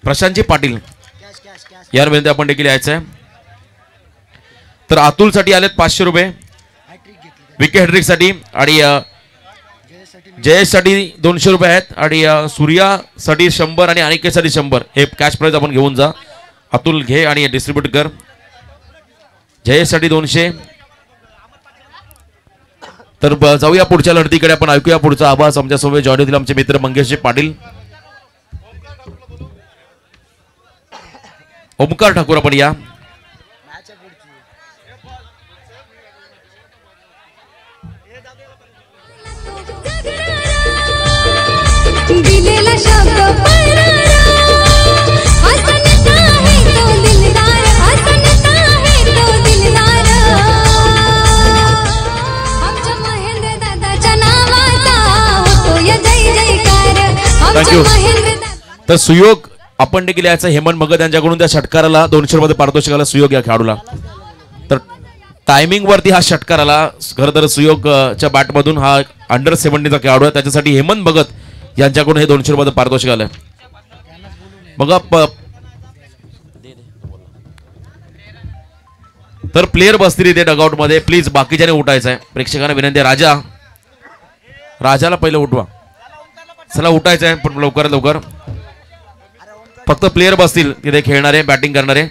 प्रशांतजी पाटील यार विनंती आपण देखील यायचं आहे. तर अतुल साठी आलेत 500 रुपये विकेट हॅट्रिक साठी आणि जयेश साठी 200 रुपये आहेत आणि सूर्या साठी 100 आणि अनिकेत साठी 100 हे कॅश प्राइज आपण घेऊन जा. अतुल घे आणि डिस्ट्रीब्यूट कर. जयेश साठी 200. तर जाऊया पुढच्या लढतीकडे. आपण ऐकूया पुढचा आवाज. आमच्यासोबत जॉईन होतील आमचे मित्र मंगेशजी पाटील, ओमकार ठाकूर. आपण या. दिलेला शब्द थँक्यू. तर सुयोग आपण देखील यायचं. हेमंत भगत यांच्याकडून त्या षटकाराला 200 रुपये पारितोषिक आला सुयोग या खेळाडूला. तर टायमिंग वरती हा षटकार आला. खरं तर सुयोगच्या बॅट मधून हा अंडर 17चा खेळाडू आहे. त्याच्यासाठी हेमंत भगत यांच्याकडून हे 200 रुपये पारितोषिक आलंय. बघा तर प्लेयर बसतील इथे डगआउट मध्ये. प्लीज बाकीच्याने उठायचं आहे. प्रेक्षकांना विनंती आहे. राजाला पहिलं उठवा. चला उठायचं आहे पण लवकर लवकर. फक्त प्लेयर बसतील तिथे खेळणारे बॅटिंग करणारे.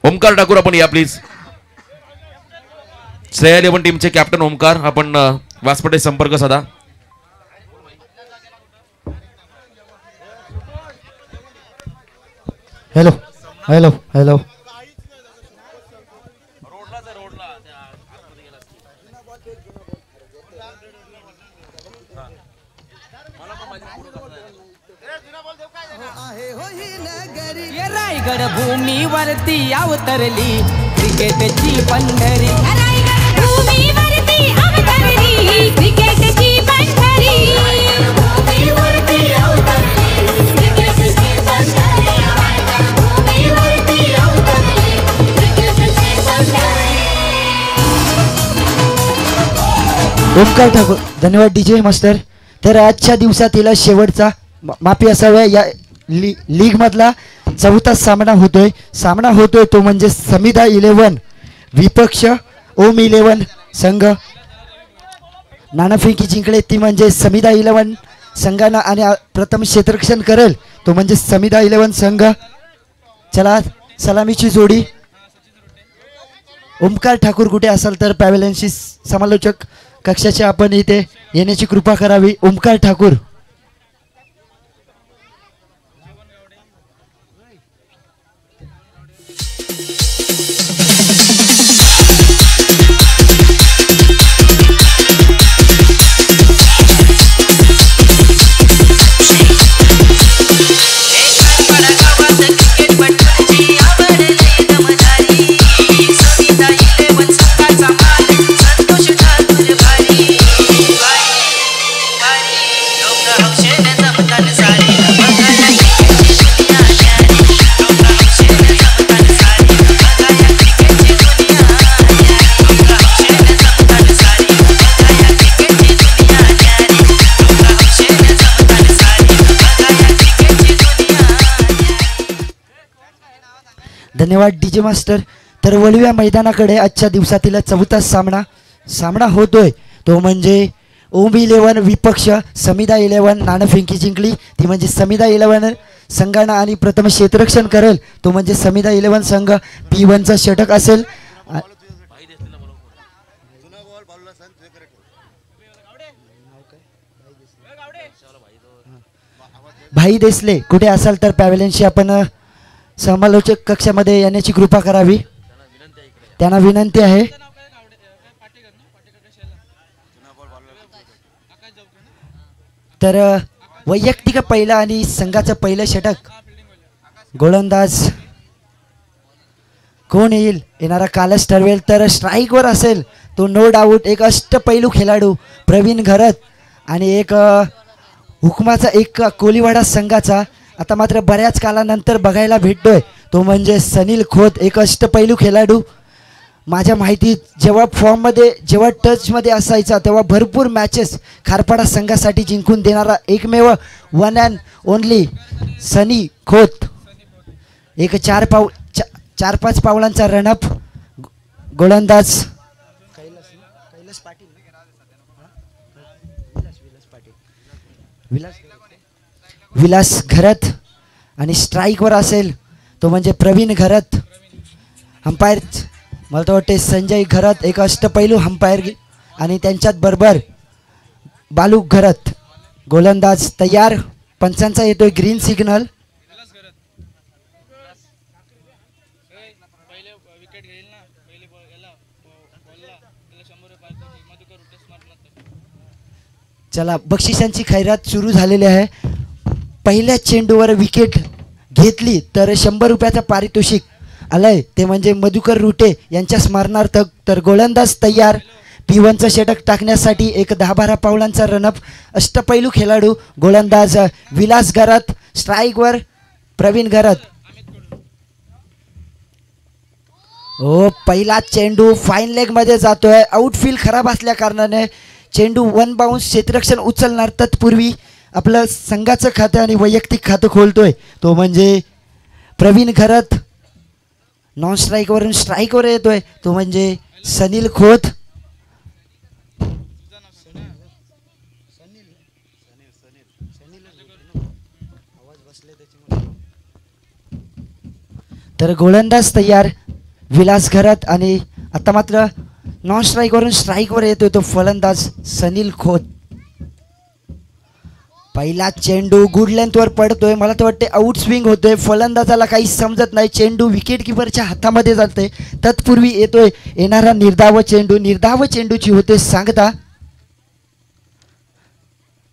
ओमकार ठाकूर आपण या प्लीज. श्रेया 11 टीमचे कॅप्टन ओमकार. आपण व्यासपीठाशी संपर्क साधा. Hello hello hello. रायगड भूमीवरती अवतरली क्रिकेटची पंढरी. भूमीवरती अवतरली क्रिकेटची पंढरी. भूमीवरती अवतरली क्रिकेटची पंढरी. भूमीवरती अवतरली क्रिकेटची पंढरी. ओमकार ठाकूर धन्यवाद डीजे मास्टर. तर आजच्या दिवसातील शेवटचा माफी असाव्या या लीग मधला चौथा सामना होतोय तो म्हणजे समिधा 11 विपक्ष ओम 11 संघ. नाणेफेकी जिंकले ती म्हणजे समिधा 11 संघाना आणि प्रथम क्षेत्ररक्षण करेल तो म्हणजे समिधा 11 संघ. चला सलामीची जोडी. ओमकार ठाकूर कुठे असाल तर पॅव्हेलियनशी समालोचक कक्षाचे आपण इथे येण्याची कृपा करावी. ओमकार ठाकूर. धन्यवाद डीजे मास्टर. तर वळूया मैदानाकडे. आजच्या दिवसातील चौथा सामना होतोय तो म्हणजे ओम 11 विपक्ष समिधा 11. नाणेफेकी जिंकली ती म्हणजे समिधा 11 संघानं आणि प्रथम क्षेत्ररक्षण करेल तो म्हणजे समिधा 11 संघ. P1चा षटक असेल. भाई देसले कुठे असाल तर पॅव्हेलियनशी आपण समालोचक कक्षामध्ये येण्याची कृपा करावी. त्यांना विनंती आहे. तर वैयक्तिक पहिला आणि संघाचं पहिलं षटक. गोलंदाज कोण येईल येणारा कालच ठरवेल. तर स्ट्राईकवर असेल तो नो डाऊट एक अष्टपैलू खेळाडू प्रवीण घरत आणि एक हुकमाचा एक कोलीवाडा संघाचा आता मात्र बऱ्याच कालानंतर बघायला भेटतोय तो म्हणजे सनील खोत एक अष्टपैलू खेळाडू माझ्या माहितीत जेव्हा फॉर्ममध्ये जेव्हा टचमध्ये असायचा तेव्हा भरपूर मॅचेस खारपाडा संघासाठी जिंकून देणारा एकमेव वन अँड ओनली सनी खोत. एक 4-5 पावलांचा रनअप गोलंदाज विलास घरत आणि स्ट्राईकवर असेल तो म्हणजे प्रवीण घरत. अंपायर मला तर वाटते संजय घरत एक अष्टपैलू अंपायर आणि त्यांच्यात बरोबर बालू घरत. गोलंदाज तयार. पंचांचा येतोय ग्रीन सिग्नल. चला बक्षिसांची खैरात सुरू झालेली आहे. पहिल्या चेंडूवर विकेट घेतली तर 100 रुपयाचं पारितोषिक आलंय ते म्हणजे मधुकर रुटे यांच्या स्मरणार्थ. तर गोलंदाज तयार. P1चं षटक टाकण्यासाठी एक 10-12 पावलांचा रनअप अष्टपैलू खेळाडू गोलंदाज विलास घरत. स्ट्राईकवर प्रवीण घरत. हो पहिला चेंडू फाईन लेग मध्ये जातोय. आउटफील्ड खराब असल्या कारणाने चेंडू 1 बाउन्स क्षेत्ररक्षण उचलणार. तत्पूर्वी आपलं संघाचं खातं आणि वैयक्तिक खातं खोलतोय तो म्हणजे प्रवीण घरत. नॉन स्ट्राईकवरून स्ट्राईकवर येतोय तो म्हणजे सनील खोत. तर गोलंदाज तयार विलास घरत आणि आता मात्र नॉन स्ट्राईकवरून स्ट्राईकवर येतोय तो फलंदाज सनील खोत. पहिला चेंडू गुड लेंथवर पडतोय. मला तर वाटते आउट स्विंग होतोय. फलंदाजाला काही समजत नाही. चेंडू विकेट किपरच्या हातामध्ये जाते. तत्पूर्वी येतोय येणारा निर्धाव चेंडू. निर्धाव चेंडूची होते सांगता.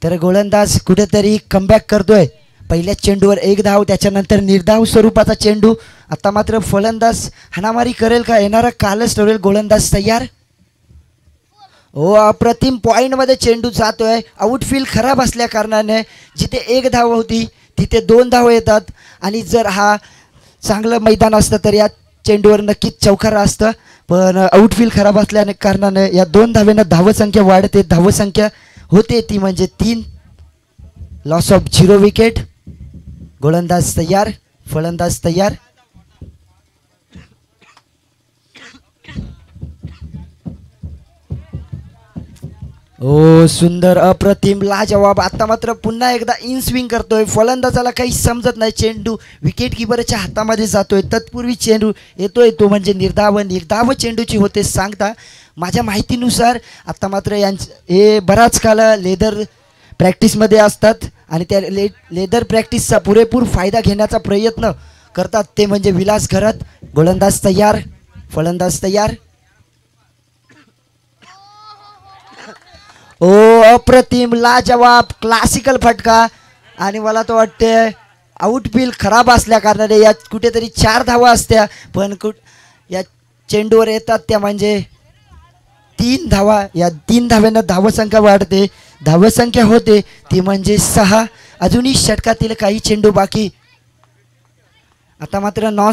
तर गोलंदाज कुठेतरी कमबॅक करतोय. पहिल्या चेंडूवर 1 धाव त्याच्यानंतर निर्धाव स्वरूपाचा चेंडू. आता मात्र फलंदाज हाणामारी करेल का येणारा कालच ठरेल. गोलंदाज तयार. हो अप्रतिम पॉईंटमध्ये चेंडू जातोय. आउटफील्ड खराब असल्या कारणाने जिथे 1 धाव होती तिथे 2 धाव येतात आणि जर हा चांगलं मैदान असतं तर या चेंडूवर नक्कीच चौकारा असतं. पण आउटफील्ड खराब असल्याने कारणाने या 2 धावेनं धावसंख्या वाढते. धावसंख्या होते ती म्हणजे 3. Loss of 0 wicket. गोलंदाज तयार. फलंदाज तयार. ओ सुंदर अप्रतिम लाजवाब. आता मात्र पुन्हा एकदा इन स्विंग करतोय. फलंदाजाला काही समजत नाही. चेंडू विकेट किपरच्या हातामध्ये जातोय. तत्पूर्वी चेंडू येतोय तो म्हणजे निर्धाव चेंडूची होते सांगता. माझ्या माहितीनुसार आता मात्र हे बराच काळ लेदर प्रॅक्टिसमध्ये असतात आणि त्या लेदर प्रॅक्टिसचा पुरेपूर फायदा घेण्याचा प्रयत्न करतात ते म्हणजे विलास घरत. गोलंदाज तयार. फलंदाज तयार. ओ अप्रतिम लाजवाब क्लासिकल फटका आणि मला तर वाटते आउटफील्ड खराब असल्या कारणाने यात कुठेतरी 4 धावा असत्या पण या चेंडूवर येतात त्या म्हणजे 3 धावा. या 3 धाव्यांना धावसंख्या वाढते. धावसंख्या होते ती म्हणजे 6. अजूनही षटकातील काही चेंडू बाकी. आता मात्र नॉन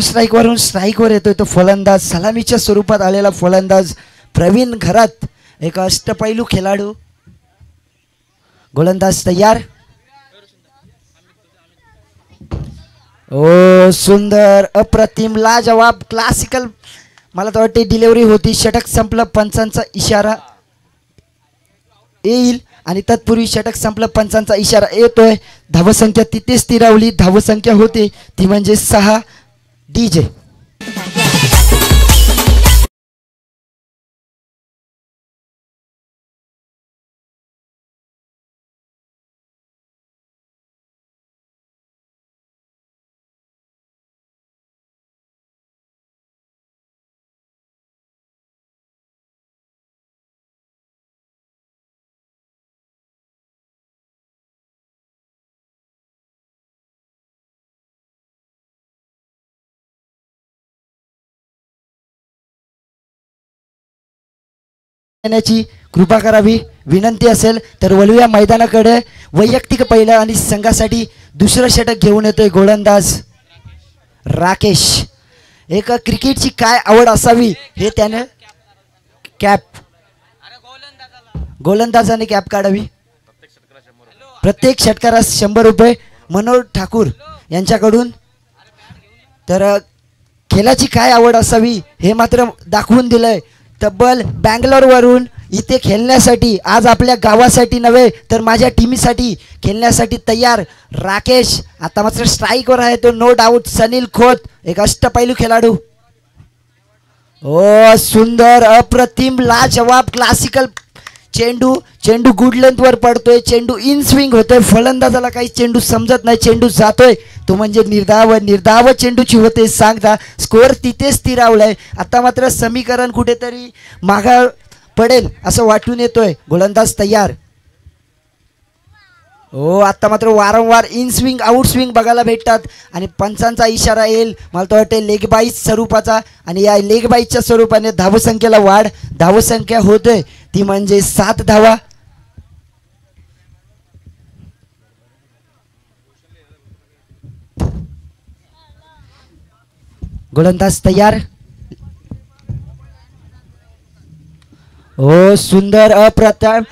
स्ट्राईकवरून स्ट्राईकवर येतोय तो फलंदाज सलामीच्या स्वरूपात आलेला फलंदाज प्रवीण घरत. एक अष्टपैलू खेळाडू. गोलंदाज तयार. ओ सुंदर अप्रतिम लाजवाब क्लासिकल मला तर वाटते डिलिव्हरी होती. षटक संपलं. पंचांचा इशारा येईल आणि तत्पूर्वी षटक संपलं. पंचांचा इशारा येतोय. धावसंख्या तिथे स्थिरावली. धावसंख्या होती ती म्हणजे 6. DJ येण्याची कृपा करावी विनंती असेल. तर वळूया मैदानाकडे. वैयक्तिक पहिलं आणि संघासाठी दुसरं षटक घेऊन येतोय गोलंदाज राकेश. एक क्रिकेटची काय आवड असावी हे त्याने कॅप गोलंदाजाने कॅप काढावी. प्रत्येक षटकारास 100 रुपये मनोहर ठाकूर यांच्याकडून. तर खेळाची काय आवड असावी हे मात्र दाखवून दिलंय. तब्बल बँगलोरवरून इथे खेळण्यासाठी, आज आपल्या गावासाठी नव्हे तर माझ्या टीमीसाठी खेळण्यासाठी तयार राकेश. आता मात्र स्ट्राईकवर आहे तो, नो डाऊट. सनील खोत, एक अष्टपैलू खेळाडू. ओ सुंदर, अप्रतिम, लाजवाब, क्लासिकल चेंडू. चेंडू गुड लेंथवर पडतोय, चेंडू इन स्विंग होतोय. फलंदाजाला काही चेंडू समजत नाही, चेंडू जातोय तो म्हणजे निर्धाव चेंडूची होते सांगता. स्कोअर तिथेच स्थिरावलाय. आता मात्र समीकरण कुठेतरी मागा पडेल असं वाटून येतोय. गोलंदाज तयार. हो, आता मात्र वारंवार इन स्विंग आउट स्विंग बघायला भेटतात आणि पंचांचा इशारा येईल मला तर वाटते लेग बाईज स्वरूपाचा. आणि या लेग बाईजच्या स्वरूपाने धावसंख्येला वाढ. धावसंख्या होते ती म्हणजे 7 धावा. गोलंदाज तयार. हो सुंदर, अप्रतिम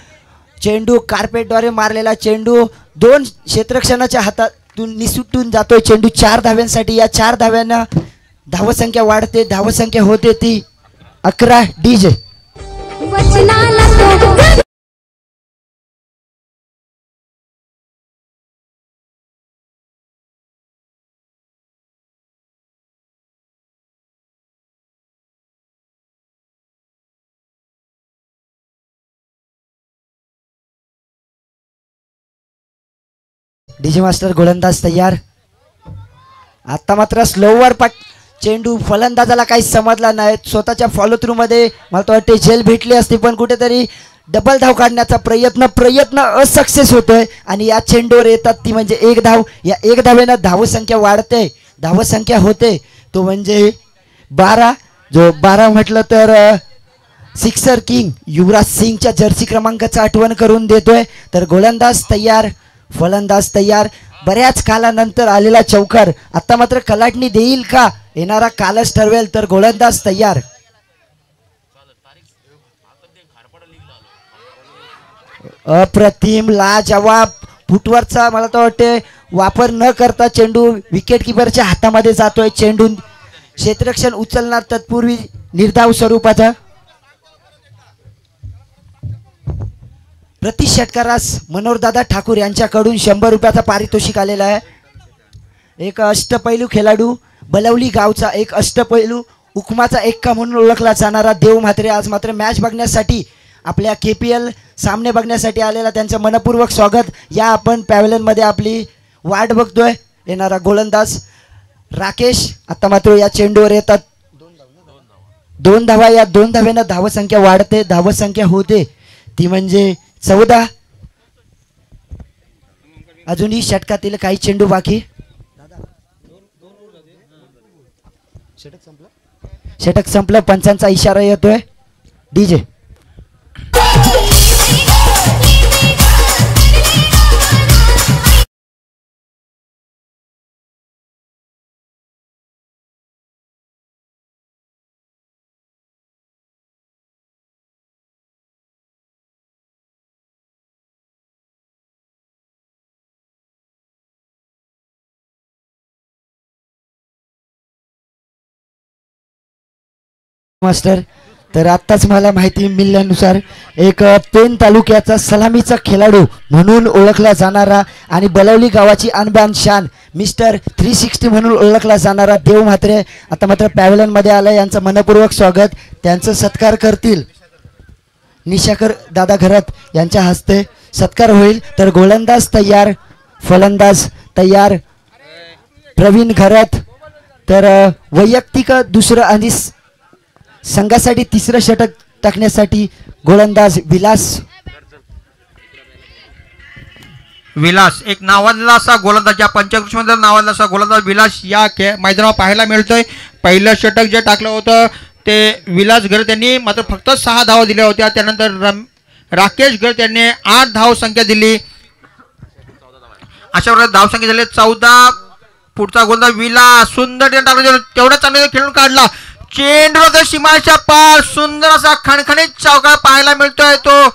चेंडू. कार्पेटद्वारे मारलेला चेंडू 2 क्षेत्ररक्षणाच्या हातातून निसटून जातोय. चेंडू 4 धाव्यांसाठी. या 4 धाव्यांना धावसंख्या वाढते. धावसंख्या होते ती 11. डीजे वचनाला तो डीजे मास्टर. गोलंदाज तयार. आता मात्र स्लोवर चेंडू. फलंदाजाला काही समजला नाही. स्वतःच्या फॉलो थ्रू मध्ये मला तर वाटते झेल भेटली असती, पण कुठेतरी डबल धाव काढण्याचा प्रयत्न असक्सेस होतोय. आणि या चेंडूवर येतात ती म्हणजे 1 धाव. या 1 धावेनं धावसंख्या वाढते. धावसंख्या होते तो म्हणजे 12. जो 12 म्हटलं तर सिक्सर किंग युवराज सिंगच्या जर्सी क्रमांकाचं आठवण करून देतोय. तर गोलंदाज तयार, फलंदाज तयार. बऱ्याच कालानंतर आलेला चौकार. आता मात्र कलाटणी देईल का, येणारा कालच ठरवेल. तर गोलंदाज तयार. अप्रतिम, लाजवाब फुटवरचा मला तर वाटते वापर न करता चेंडू विकेट किपरच्या हातामध्ये जातोय. चेंडू क्षेत्ररक्षण उचलणार तत्पूर्वी निर्धाव स्वरूपाचा. प्रति षटकारास मनोहरदादा ठाकूर यांच्याकडून 100 रुपयाचा पारितोषिक आलेला आहे. एक अष्टपैलू खेळाडू, बलवली गावचा एक अष्टपैलू, हुकमाचा एक्का म्हणून ओळखला जाणारा देव म्हात्रे आज मात्र मॅच बघण्यासाठी, आपल्या KPL सामने बघण्यासाठी आलेला. त्यांचं मनपूर्वक स्वागत. या आपण पॅव्हलियनमध्ये आपली वाट बघतोय. येणारा गोलंदाज राकेश. आता मात्र या चेंडूवर येतात 2 धावा. या 2 धाव्यानं धावसंख्या वाढते. धावसंख्या होते ती म्हणजे 14. अजूनही षटकातील काही चेंडू बाकी. षटक संपलं. पंचांचा इशारा येतोय. DJ master. तर आत्ताच मला माहिती मिळाल्यानुसार एक पेन तालुक्याचा सलामीचा खेळाडू म्हणून ओळखला जाणारा आणि बलवली गावाची अनबान शान मिस्टर 360 म्हणून ओळखला जाणारा देव म्हात्रे आता मात्र पॅव्हलियनमध्ये आला. यांचं मनपूर्वक स्वागत. त्यांचं सत्कार करतील निशाकर दादा घरात यांच्या हस्ते सत्कार होईल. तर गोलंदाज तयार, फलंदाज तयार. प्रवीण घरात. तर वैयक्तिक दुसरं आणि संघासाठी 3रं षटक टाकण्यासाठी गोलंदाज विलास एक नावाजलेला असा गोलंदाज, या पंचकृषीमध्ये नावाजलेला असा गोलंदाज विलास या मैदानावर पाहायला मिळतोय. पहिलं षटक जे टाकलं होतं ते विलास घर त्यांनी मात्र फक्त 6 धावा दिल्या होत्या. त्यानंतर राकेश घर त्यांनी 8 धाव संख्या दिली. अशा प्रकारे धाव संख्या झाली 14. पुढचा गोलंदाज विलास सुंदर टाकला, तेवढा चांगला खेळून काढला. चेंडू त्या सीमाच्या पार सुंदर असा खणखणीत चौकार पाहायला मिळतोय. तो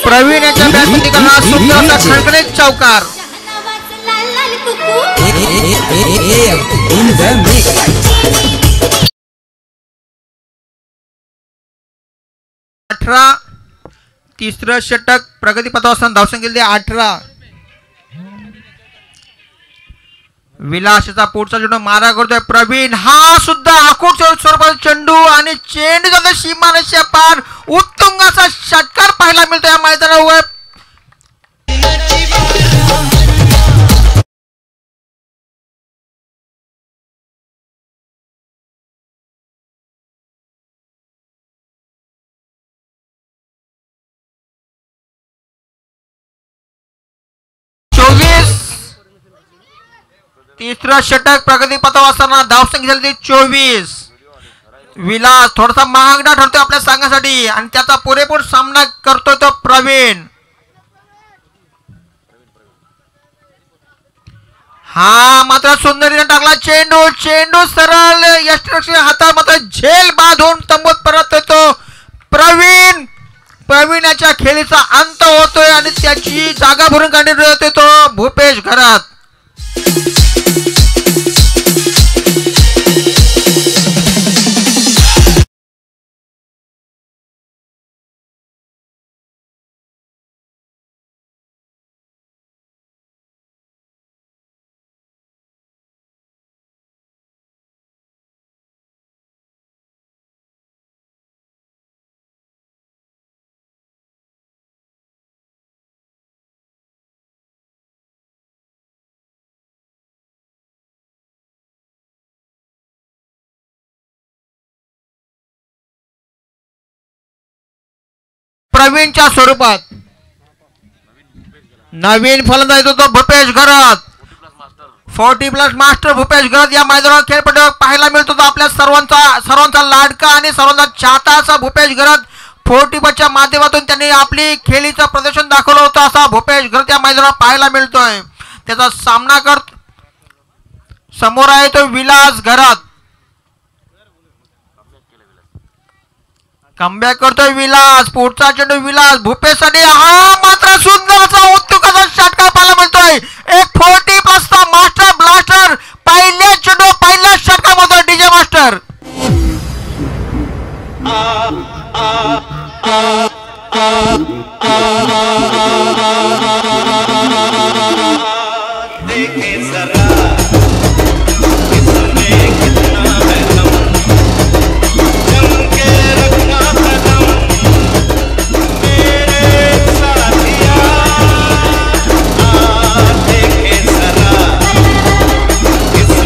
प्रवीण यांच्या बॅटमध्ये निघाला सुंदर असा खणखणीत चौकार. तिसरं षटक प्रगतीपथावर असताना धावसंख्या केली 18. विलासचा पुढचा चेंडू मारा करतोय प्रवीण, हा सुद्धा आखूड स्वरूपाचा चेंडू आणि चेंडू जातो सीमारेषेच्या पार. उत्तुंग असा षटकार पाहायला मिळतो या मैदानावर. तिसरं षटक प्रगतीपथावर असताना धावसंख्या झाली 24. विलास थोडासा महागडा ठरतोय आपल्या संघासाठी आणि त्याचा पुरेपूर सामना करतोय तो प्रवीण. हा मात्र सुंदरीने टाकला चेंडू, चेंडू सरळ यष्टीरक्षक हातात मात्र झेल बांधून तंबूत परत येतो प्रवीण. प्रवीण याच्या खेळीचा अंत होतोय आणि त्याची जागा भरून काढण्यात येतोय तो भूपेश घरात. प्रवीणच्या स्वरूपात नवीन फलंदाज तो भूपेश घरात. 40+ मास्टर भूपेश घरात या मैदानावर खेळपट्टीवर पाहायला मिळतो. तो आपल्या सर्वांचा लाडका आणि सर्वांचा चाहता असा भूपेश घरात. 40+च्या माध्यमातून त्यांनी आपली खेळीचं प्रदर्शन दाखवलं होतं असा भूपेश घरात या मैदानावर पाहायला मिळतोय. त्याचा सामना करत समोर आहे तो विलास घरात. कमबॅक करतोय विलास, पुढचा चेंडू विलास भूपेशसाठी, हा मात्र सुंदर असा उत्तुंगाचा षटकार पाहायला मिळतोय. एक 40+चा मास्टर ब्लास्टर पहिल्या चेंडू पहिल्या षटकामध्ये डीजे मास्टर.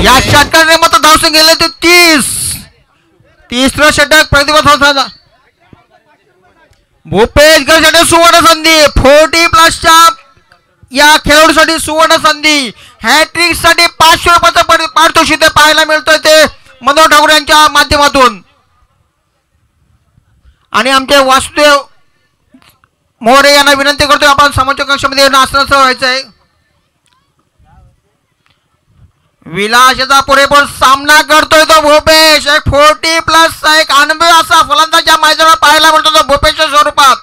या षटकाने मात्र धावसंख्या गेले ते 30. तिसरं षटक प्रतिभा भूपेश घरसाठी सुवर्ण संधी. 40+च्या या खेळाडूसाठी सुवर्ण संधी. हॅट्रिक साठी 500 रुपयाचं पारितोषिक ते पाहायला मिळतोय ते मनोहर ठाकूर यांच्या माध्यमातून. आणि आमचे वासुदेव मोरे यांना विनंती करतोय आपण समोरच्या कक्षामध्ये आसनासह व्हायचं आहे. विलास याचा पुरेपूर सामना करतोय तो भूपेश. एक 40+चा एक अनुभवी असा फलंदाज या मैदानावर पाहायला मिळतो तो भूपेशच्या स्वरूपात.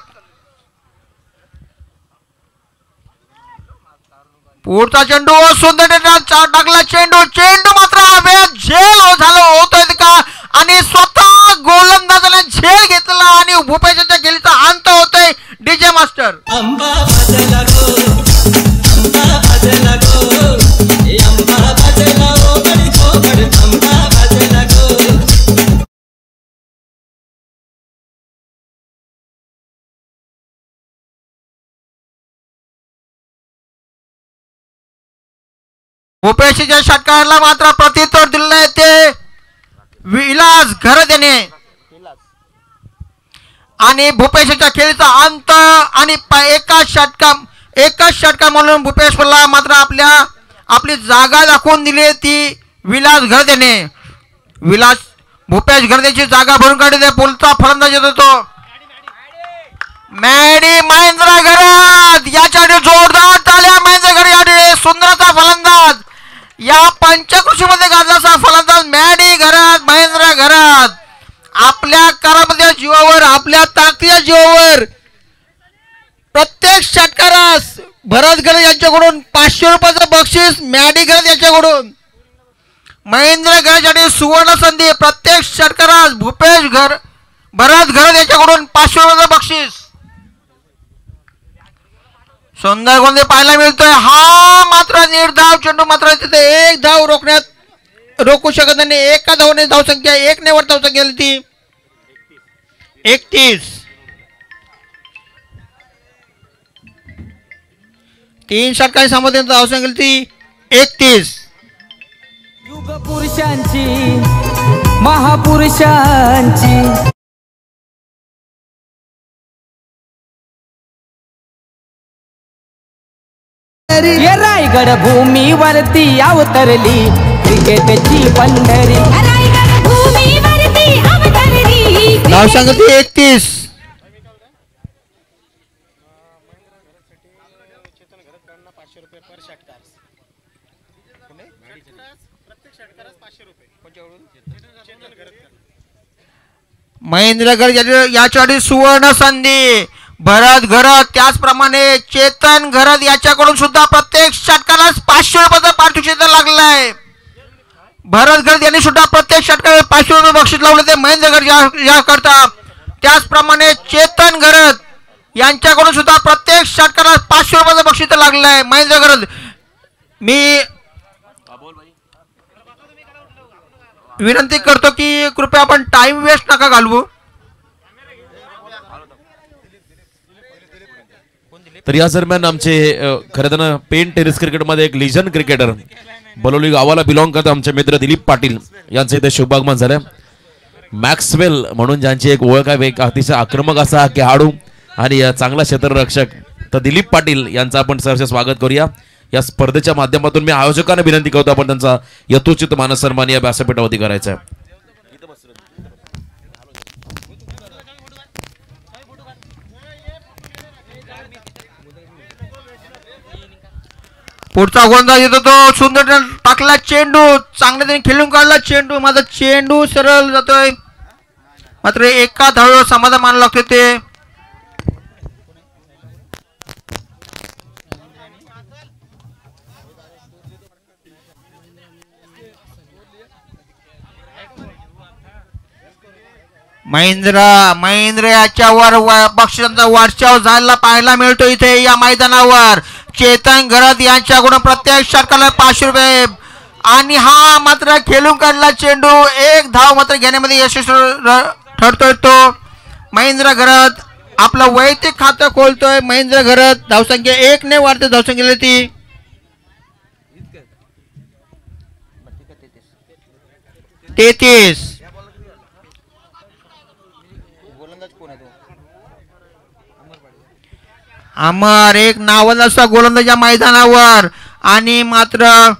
पुढचा चेंडू सुंदर टाकला चेंडू, चेंडू मात्र हवेत झेल झालं होतोय का आणि स्वतः गोलंदाजाने झेल घेतला आणि भूपेशच्या खेळीचा अंत होतोय डीजे मास्टर. भूपेशच्या षटकाराला मात्र प्रत्युत्तर दिले ते विलास घरत याने आणि भूपेशच्या खेळीचा अंत आणि एकाच षटका म्हणून भूपेश पडला. मात्र आपली जागा दाखवून दिली ती विलास घरत याने. विलास भूपेश घरतेची जागा भरून काढली. पुढचा फलंदाज येतो तो मॅडी महेंद्र घरात. याच्यासाठी जोरदार ताल्या महेंद्र घरात या पंचकृषीमध्ये गाजला असा फलंदाज मॅडी घरात महेंद्र घरात आपल्या करामतीच्या जीवावर आपल्या ताकदीच्या जीवावर प्रत्येक षटकारास भरत घरत यांच्याकडून 500 रुपयाचं बक्षीस मॅडी घरत यांच्याकडून महेंद्र घरासाठी सुवर्ण संधी प्रत्येक षटकारास भरत घरत यांच्याकडून 500 रुपयाचं बक्षीस सुंदर गोंधळ पाहायला मिळतोय हा मात्र निर्धाव चेंडू मात्र तिथे एक धाव रोखू शकत नाही एका धावने धावसंख्या 1 ने वर धावसंख्या गेली ती 31 3 षटकांनी सामोरे धावसंख्या गेली ती 31 युग पुरुषांची महापुरुषांची रायगड भूमीवरती अवतरली क्रिकेटची पंढरी रायगड भूमीवरती अवतरली धावसंख्या ती 31 महेंद्र घरत याच्यासाठी सुवर्ण संधी भरत घरत त्याचप्रमाणे चेतन घरत याच्याकडून सुद्धा प्रत्येक षटकाला 500 रुपयाचा पारितोषिक लागलाय भरत घरत यांनी सुद्धा प्रत्येक षटकाला 500 रुपये बक्षीस लावले ते महेंद्र घरत या करता त्याचप्रमाणे चेतन घरत यांच्याकडून सुद्धा प्रत्येक षटकाला 500 रुपयाचं बक्षीस लागलंय महेंद्र घरत मी विनंती करतो की कृपया आपण टाइम वेस्ट नका घालवू तर या दरम्यान आमचे खरं तर पेन टेनिस क्रिकेटमध्ये एक लिजंड क्रिकेटर बलोली गावाला बिलॉंग करतात आमचे मित्र दिलीप पाटील यांचं इथे शुभागमन झालं मॅक्सवेल म्हणून ज्यांची एक ओळख आहे एक अतिशय आक्रमक असा खेळाडू आणि चांगला क्षेत्ररक्षक तर दिलीप पाटील यांचं आपण सहर्ष स्वागत करूया या स्पर्धेच्या माध्यमातून मी आयोजकांना विनंती करतो आपण त्यांचा यथोचित मानसन्मान या व्यासपीठावरती करायचा आहे पुढचा गोलंदाज येतो तो सुंदर टाकला चेंडू चांगल्या त्याने खेळून काढला चेंडू माझा चेंडू सरळ जातोय मात्र एका धावेवर समाधान मानावं लागते ते महेंद्र याच्यावर बक्षिसांचा वर्षाव झाला पाहायला मिळतो इथे या मैदानावर चेतन घरत यांच्याकडून प्रत्येक षटकाला 500 रुपये आणि हा मात्र खेळून काढला चेंडू एक धाव मात्र घेण्यामध्ये यशस्वी ठरतोय तो महेंद्र घरत आपलं वैयक्तिक खातं खोलतोय महेंद्र घरत धावसंख्या 1 ने वाढते धावसंख्या ती 33 अमर एक नावाचा असा गोलंदाज या मैदानावर आणि मात्र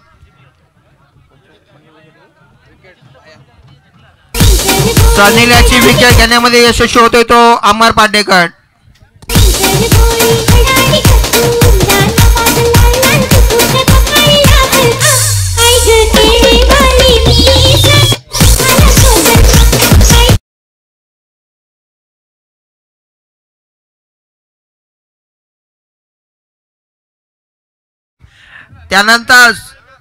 सनीलाची विकेट घेण्यामध्ये यशस्वी होतोय तो अमर पाटेकर त्यानंतर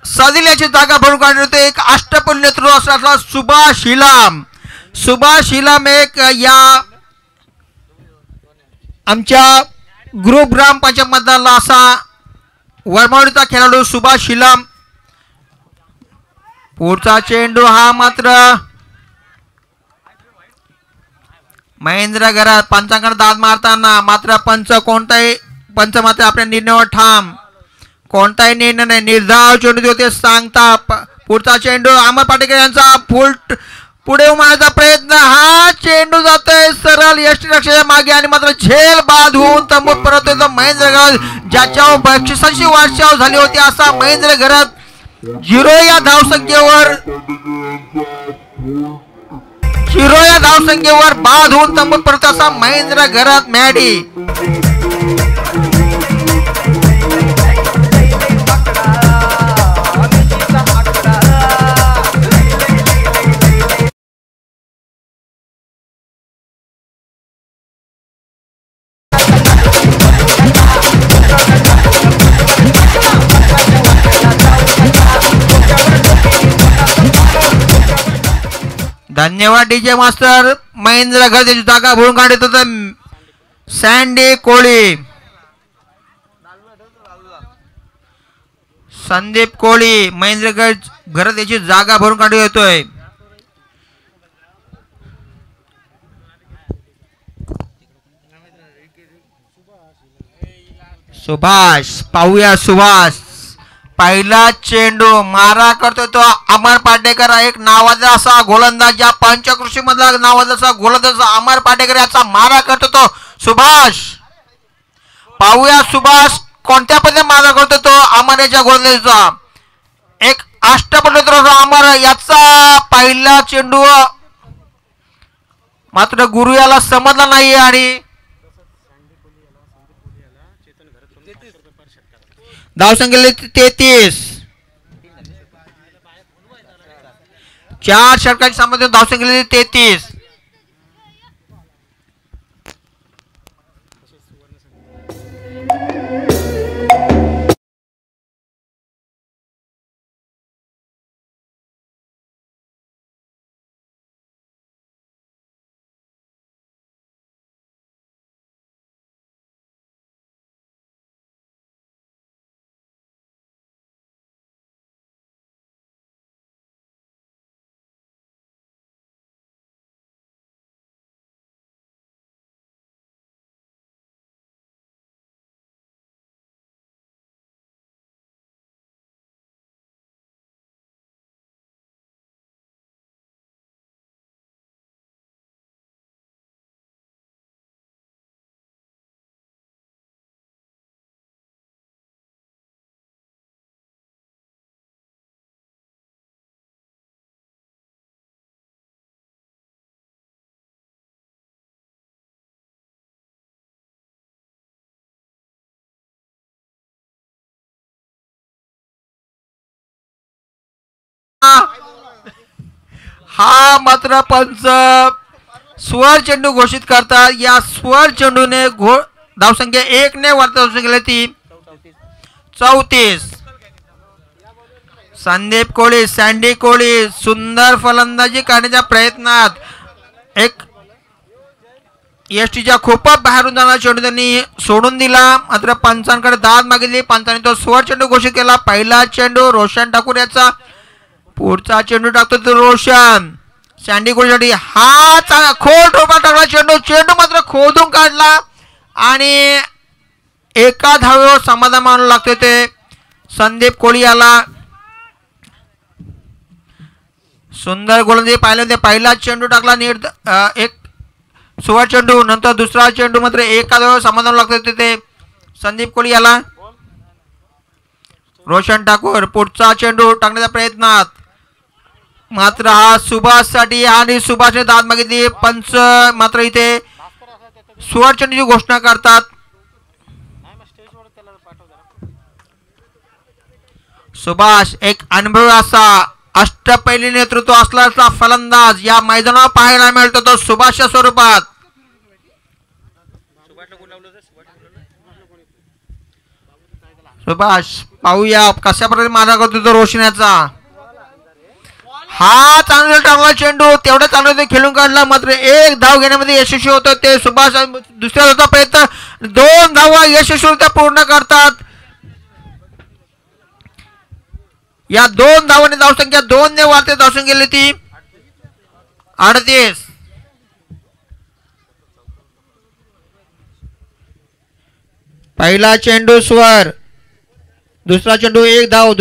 सदिल याची जागा भरून काढली होती एक अष्टपैलू नेतृत्व असलेला सुभाष हिलाम एक या आमच्या ग्रुप ग्रामपंचायत मधला असा वरमावळीचा खेळाडू सुभाष हिलाम पुढचा चेंडू हा मात्र महेंद्र घरात पंचांकडे दाद मारताना मात्र पंच मात्र आपल्या निर्णयावर ठाम कोणताही निर्णय नाही निर्धाव चेंडू होते सांगता पुढचा चेंडू अमर पाटेकर यांचा पुढे उमारण्याचा प्रयत्न हा चेंडू जातोय सरळ यष्टीरक्षकाच्या मागे आणि मात्र झेल बाद होऊन तंबूत परत येतो महेंद्र घरत ज्याच्यावर बक्षिसांची वाटचाल झाली होती असा महेंद्र घरत 0 या धावसंख्येवर बाद होऊन तंबूत परत असा महेंद्र घरत मॅडी धन्यवाद डीजे मास्टर. महेंद्र गरजेची जागा भरून काढत होता सँडी कोळी. संदीप कोळी महेंद्र गरजेची जागा भरून काढत येतोय. सुभाष पाहूया. सुभाष पहिला चेंडू मारा करतो तो अमर पाटेकर. एक नावाचा असा गोलंदाज या पंचकृषी मधला नावाचा असा गोलंदाज अमर पाटेकर याचा मारा करतो तो सुभाष. पाहूया सुभाष कोणत्या पद्धतीने मारा करतो तो अमर याच्या गोलंदाजीचा. एक अष्टपैलू अमर याचा पहिला चेंडू मात्र गुरु याला समजला नाही आणि धावसंख्या 33. 4 षटकांची सामर्थ्य धावसंख्या 33. हा मात्र पंच स्वर चेंडू घोषित करतात. या स्वर चेंडूने धावसंख्या 1 ने वाढत धावसंख्या ती 34. संदीप कोळी सँडी कोळी सुंदर फलंदाजी करण्याच्या प्रयत्नात एक एसटीच्या खूपच बाहेरून जाणारा चेंडू त्यांनी सोडून दिला. मात्र पंचांकडे दाद मागितली. पंचांनी तो स्वर चेंडू घोषित केला. पहिला चेंडू रोशन ठाकूर याचा. पुढचा चेंडू टाकतो तो रोशन. सँडी कोळीसाठी हा खोल टोपा टाकला चेंडू. चेंडू मात्र खोदून काढला आणि एका धावेवर समाधान मानू लागते ते संदीप कोळी याला. सुंदर गोलंदाजी पाहिले होते. पहिला चेंडू टाकला नीट एक सुवर चेंडू. नंतर दुसरा चेंडू मात्र एका धावेवर समाधान लागते ते संदीप कोळी याला. रोशन ठाकूर पुढचा चेंडू टाकण्याच्या प्रयत्नात मात्र हा सुभाष साठी आणि सुभाषने दाद मागितली. पंच मात्र इथे सुवर चेंडूची घोषणा करतात. सुभाष एक अनुभवी असा अष्टपैली नेतृत्व असलेला फलंदाज या मैदानावर पाहायला मिळतो तो सुभाषच्या स्वरूपात. सुभाष पाहूया कशा प्रकारे मारा करतो तो रोशन्याचा. हा चांगला टाकला चेंडू. तेवढा चांगला ते खेळून काढला. मात्र एक धाव घेण्यामध्ये यशस्वी होतं ते सुभाष. दुसऱ्या होता प्रयत्न 2 धावा यशस्वीरित्या पूर्ण करतात. या 2 धावांनी धावसंख्या 2 ने वाढते. धावसंख्या ती 38. पहिला चेंडू स्वर. दुसरा चेंडू 1 धाव.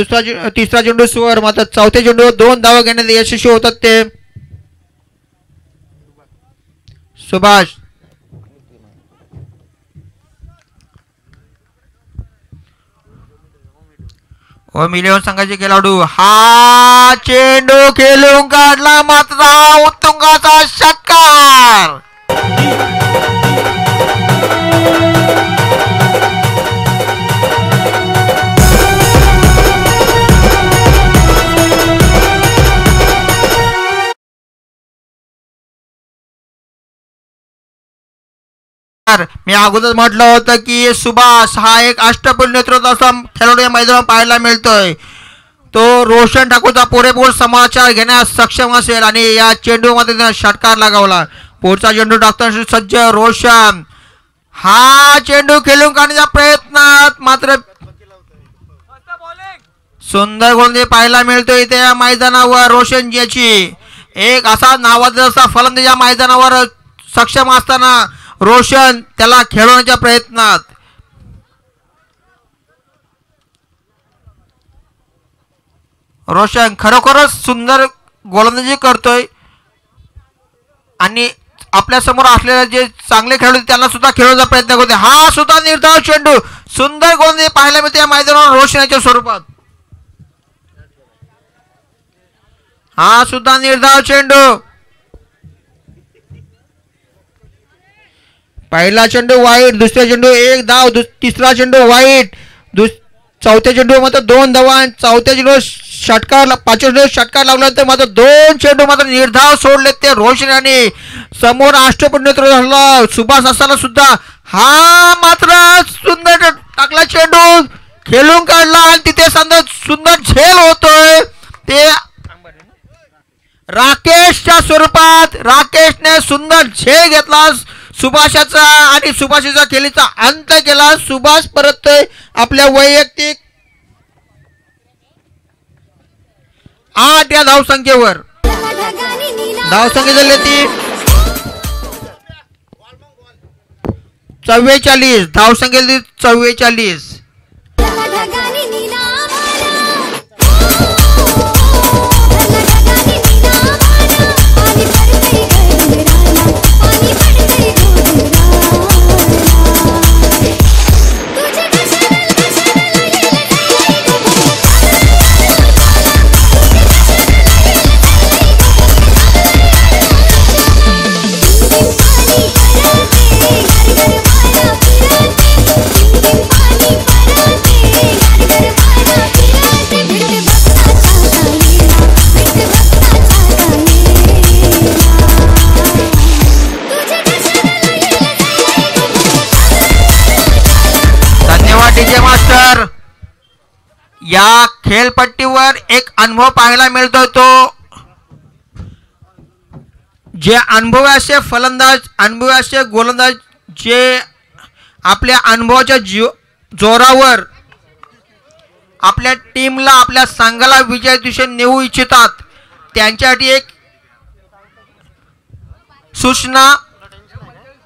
तिसरा चेंडू स्वर. मात्र चौथे चेंडू 2 धावा घेण्यात यशस्वी होतात ते सुभाष. इलेव्हन संघाचे खेळाडू हा चेंडू खेळून काढला. मात्र उत्तुंगाचा षटकार. मी अगोदर म्हटलं होतं की सुभाष हा एक अष्टपैलू नेतृत्व असा खेळाडू या मैदानावर पाहायला मिळतोय. तो रोशन ठाकूरचा पुरेपूर समाचार घेण्यास सक्षम असेल आणि या चेंडूमध्ये षटकार लगावला. पुढचा चेंडू टाकताना सज्ज रोशन. हा चेंडू खेळून काढण्याच्या प्रयत्नात मात्र सुंदर गोलंदाजी पाहायला मिळतो इथे या मैदानावर. रोशन याची एक असा नावाचा असा फलंदाज या मैदानावर सक्षम असताना रोशन त्याला खेळवण्याच्या प्रयत्नात. रोशन खरोखरच सुंदर गोलंदाजी करतोय आणि आपल्या समोर असलेले जे चांगले खेळाडू त्यांना सुद्धा खेळवण्याचा प्रयत्न करतोय. हा सुद्धा निर्धाव चेंडू सुंदर गोलंदाजी पाहायला मिळते या मैदानावर रोशनाच्या स्वरूपात. हा सुद्धा निर्धाव चेंडू. पहिला चेंडू वाईट, दुसरा चेंडू एक धाव, तिसरा चेंडू वाईट, चौथ्या चेंडू मात्र 2 धावा, चौथ्या चेंडू षटकार, पाचव्या चेंडू षटकार लागल्यानंतर मात्र 2 चेंडू मात्र निर्धाव सोडले ते रोशन यांनी. समोर अष्टपट नेतृत्व झाला सुभाष असताना सुद्धा हा मात्र सुंदर टाकला चेंडू खेळून काढला आणि तिथे सुंदर झेल होतोय ते राकेशच्या स्वरूपात. राकेशने सुंदर झेल घेतला सुभाषाचा आणि सुभाषाचा खेळीचा अंत केला. सुभाष परततोय आपल्या वैयक्तिक 8 या धावसंख्येवर. धावसंख्या झाली ती 44. धावसंख्या झाली 44. DJ master. या खेळपट्टीवर एक अनुभव पाहायला मिळतोय तो जे अनुभवी असे फलंदाज, अनुभवी असे गोलंदाज जे आपल्या अनुभवाच्या जोरावर आपल्या टीमला, आपल्या संघाला विजय दिशेने नेऊ इच्छितात त्यांच्यासाठी एक सूचना.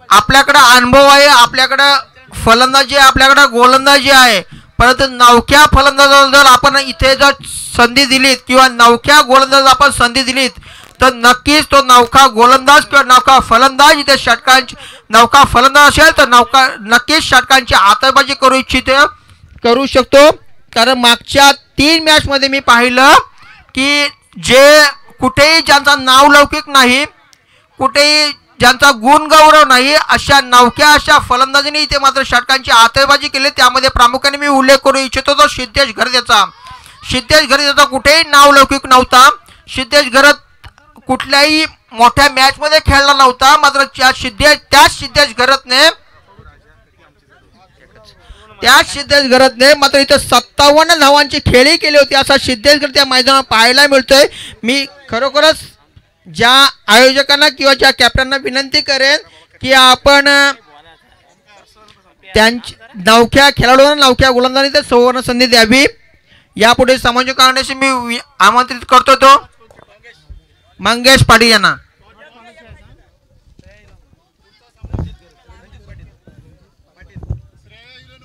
आपल्याकडे अनुभव आहे, आपल्याकडे फलंदाजी आहे, आपल्याकडे गोलंदाजी आहे, परंतु नवख्या फलंदाजाला जर आपण इथे जर संधी दिलीत किंवा नवख्या गोलंदाज आपण संधी दिलीत तर नक्कीच तो नवखा गोलंदाज किंवा नवखा फलंदाज इथे षटकांची, नवखा फलंदाज असेल तर नक्कीच षटकांची आतषबाजी करू शकतो. कारण मागच्या 3 मॅचमध्ये मी पाहिलं की जे कुठेही ज्यांचा नावलौकिक नाही, कुठेही ज्यांचा गुणगौरव नाही, अशा नवख्या अशा फलंदाजीने इथे मात्र षटकांची आतषबाजी केली. त्यामध्ये प्रामुख्याने मी उल्लेख करू इच्छितो तो सिद्धेश घरतेचा. सिद्धेश घरतेचा कुठेही नावलौकिक नव्हता. सिद्धेश घरत कुठल्याही मोठ्या मॅचमध्ये खेळला नव्हता, मात्र त्याच सिद्धेश घरतने मात्र इथे 57 धावांची खेळी केली होती. असा सिद्धेश घरत त्या मैदानावर पाहायला मिळतोय. मी खरोखरच ज्या आयोजकांना किंवा ज्या कॅप्टनना विनंती करेन की आपण त्यांच्या नवख्या खेळाडूंना, नवख्या गोलंदाजांना सुवर्ण संधी द्यावी. यापुढे समायोजक करण्याशी मी आमंत्रित करतो तो मंगेश पाटील यांना.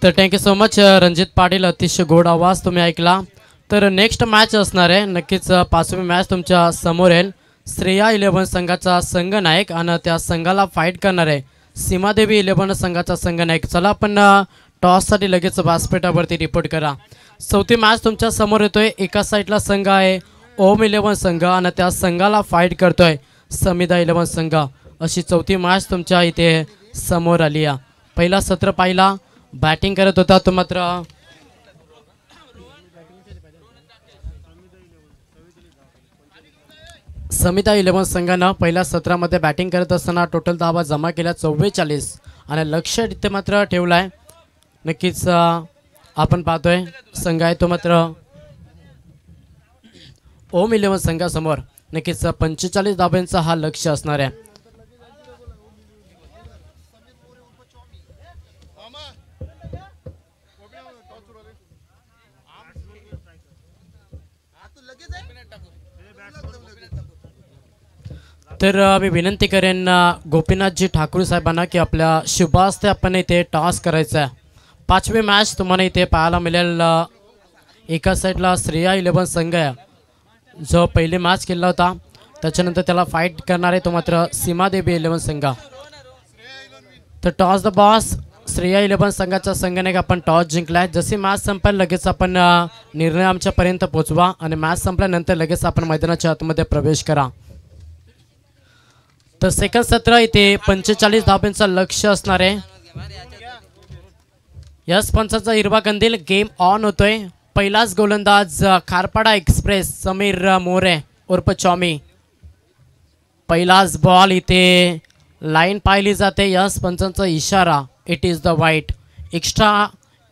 तर thank you so much Ranjit Patil. अतिशय गोड आवाज तुम्ही ऐकला. तर नेक्स्ट मॅच असणार आहे नक्कीच 5वी मॅच तुमच्या समोर येईल. श्रेया 11 संघाचा संघनायक आणि त्या संघाला फाईट करणार आहे सीमादेवी 11 संघाचा संघनायक. चला आपण टॉससाठी लगेच व्यासपीठावरती रिपोर्ट करा. 4थी मॅच तुमच्या समोर येतोय. एका साईडला संघ आहे ओम 11 संघ आणि त्या संघाला फाईट करतोय समिधा 11 संघ. अशी 4थी मॅच तुमच्या इथे समोर आली आहे. पहिला सत्र पाहिला, बॅटिंग करत होता तो मात्र समिधा 11 संघानं पहिल्या सत्रामध्ये बॅटिंग करत असताना टोटल धावा जमा केल्या 44 आणि लक्ष्य इथे मात्र ठेवला आहे. नक्कीच आपण पाहतोय संघ आहे तो मात्र ओम 11 संघासमोर नक्कीच 45 धाब्यांचा हा लक्ष्य असणार आहे. तर मी विनंती करेन गोपीनाथजी ठाकूर साहेबांना की आपल्या शुभास्ते आपण इथे टॉस करायचा आहे. 5वी मॅच तुम्हाला इथे पाहायला मिळेल. एका साईडला श्रेया 11 संघ आहे जो पहिली मॅच केला होता, त्याच्यानंतर त्याला फाईट करणार आहे तो मात्र सीमादेवी 11 संघ. तर टॉस द बॉस श्रेया 11 संघाचा संघाने आपण टॉस जिंकलाय. जशी मॅच संपेल लगेच आपण निर्णय आमच्यापर्यंत पोहोचवा आणि मॅच संपल्यानंतर लगेच आपण मैदानाच्या आतमध्ये प्रवेश करा. तर सेकंड सत्र इथे 45 धाब्यांचा लक्ष्य असणार आहे. यस पंचाचा हिरवा कंदील गेम ऑन होतोय. पहिलाच गोलंदाज खारपाडा एक्सप्रेस समीर मोरे उर्फ चॉमी. पहिलाच बॉल इथे लाईन पाहिली जाते. यस पंचांचा इशारा इट इज द वाईट. एक्स्ट्रा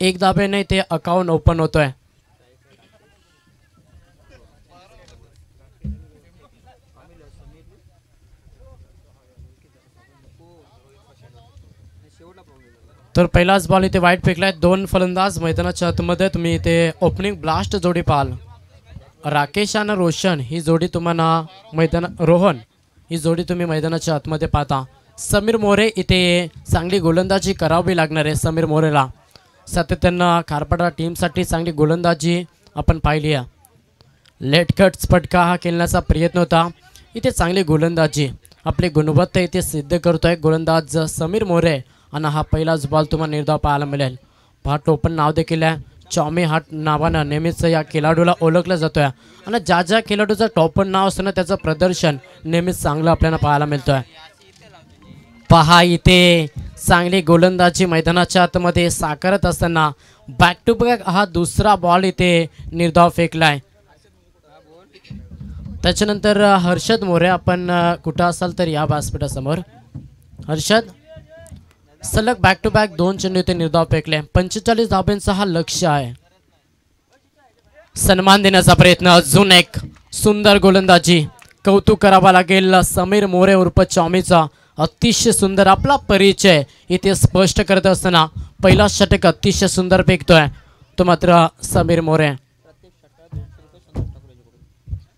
1 धाब्याने इथे अकाउंट ओपन होतोय. तर पहिलाच बॉल इथे वाईट फेकलाय. 2 फलंदाज मैदानाच्या आतमध्ये. तुम्ही इथे ओपनिंग ब्लास्ट जोडी पाहाल. राकेश आणि रोशन ही जोडी तुम्हाला रोहन ही जोडी तुम्ही मैदानाच्या आतमध्ये पाहता. समीर मोरे इथे चांगली गोलंदाजी करावी लागणार आहे. समीर मोरेला सातत्यानं खारपाडा टीमसाठी चांगली गोलंदाजी आपण पाहिली आहे. लेट कट्स फटका हा खेळण्याचा प्रयत्न होता. इथे चांगली गोलंदाजी आपली गुणवत्ता इथे सिद्ध करतोय गोलंदाज समीर मोरे. आणि हा पहिलाच बॉल तुम्हाला निर्धाव पाहायला मिळेल. हा टोपण नाव देखील आहे. चॉमी हा नावानं नेहमीच या खेळाडूला ओळखलं जातोय आणि ज्या ज्या खेळाडूचं टोपण नाव असतं ना त्याचं प्रदर्शन नेहमीच चांगलं आपल्याला पाहायला मिळतोय. पहा इथे चांगली गोलंदाजी मैदानाच्या आतमध्ये साकारत असताना बॅक टू बॅक हा दुसरा बॉल इथे निर्धाव फेकलाय. त्याच्यानंतर हर्षद मोरे आपण कुठं असाल तर या व्यासपीठासमोर. हर्षद सलग बॅक टू बॅक 2 चेंडू इथे निर्धाव फेकले. 45 धाब्यांचा हा लक्ष्य आहे. सन्मान देण्याचा प्रयत्न. अजून एक सुंदर गोलंदाजी. कौतुक करावा लागेल समीर मोरे उर्फ चॉमीचा. अतिशय सुंदर आपला परिचय इथे स्पष्ट करत असताना पहिला षटक अतिशय सुंदर फेकतोय तो मात्र समीर मोरे.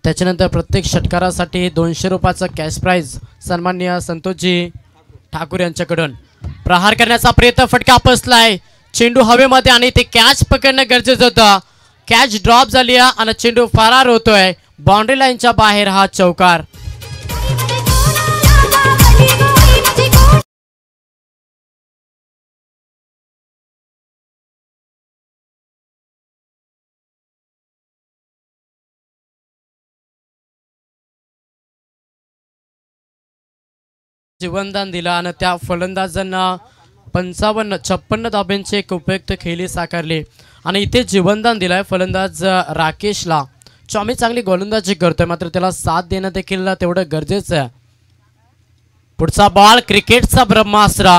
त्याच्यानंतर प्रत्येक षटकारासाठी 200 रुपयाचा कॅश प्राइज सन्माननीय संतोषजी ठाकूर यांच्याकडून. प्रहार करण्याचा प्रयत्न. फटका अपसलाय. चेंडू हवेमध्ये आणि ते कॅच पकडणं गरजेचं होतं. कॅच ड्रॉप झाली आणि चेंडू फरार होतोय. बाउंड्री लाईनच्या बाहेर हा चौकार. जीवनदान दिला आणि त्या फलंदाजांना 56 धाब्यांची एक उपयुक्त खेळी साकारली आणि इथे जीवनदान दिलाय फलंदाज राकेशला. चॉमी चांगली गोलंदाजी करतोय मात्र त्याला साथ देणं देखील तेवढं गरजेचं आहे. पुढचा बॉल क्रिकेटचा ब्रह्मास्त्र.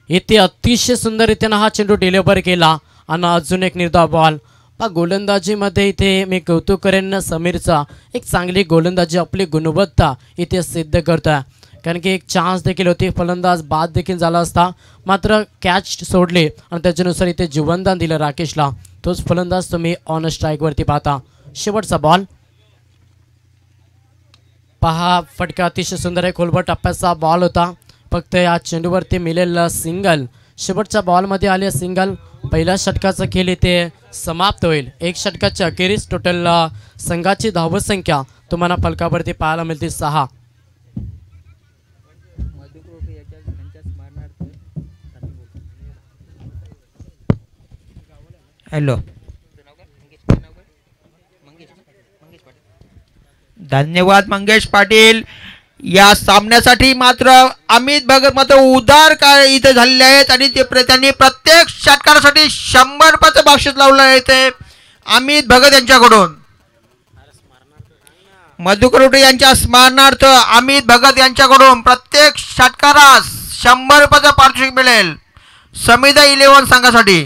इथे अतिशय सुंदर रीतीने हा चेंडू डिलिव्हर केला आणि अजून एक निर्धाव बॉल. गोलंदाजीमध्ये इथे मी कौतुक करेन समीरचा. एक चांगली गोलंदाजी आपली गुणवत्ता इथे सिद्ध करतोय. कारण की एक चान्स देखील होती. फलंदाज बाद देखील झाला असता मात्र कॅच सोडली आणि त्याच्यानुसार इथे जीवनदान दिलं राकेशला. तोच फलंदाज तुम्ही ऑन स्ट्राईकवरती पाहता. शेवटचा बॉल पहा. फटका अतिशय सुंदर आहे. खोलवर टप्प्याचा बॉल होता. फक्त या चेंडूवरती मिळेल सिंगल. शेवटच्या बॉलमध्ये आले सिंगल. पहिल्या षटकाचा खेळ इथे समाप्त होईल. 1 षटकाच्या अखेरीस टोटल संघाची धावसंख्या तुम्हाला फलकावरती पाहायला मिळते 6. हॅलो. धन्यवाद मंगेश पाटील. या सामन्यासाठी मात्र अमित भगत मात्र उदार काय इथे झालेले आहेत आणि त्यांनी प्रत्येक षटकारासाठी 100 रुपयाचं बक्षीस लावलं आहे. ते अमित भगत यांच्याकडून मधुकर यांच्या स्मरणार्थ अमित भगत यांच्याकडून प्रत्येक षटकारास 100 रुपयाचं पारितोषिक मिळेल समिधा 11 संघासाठी.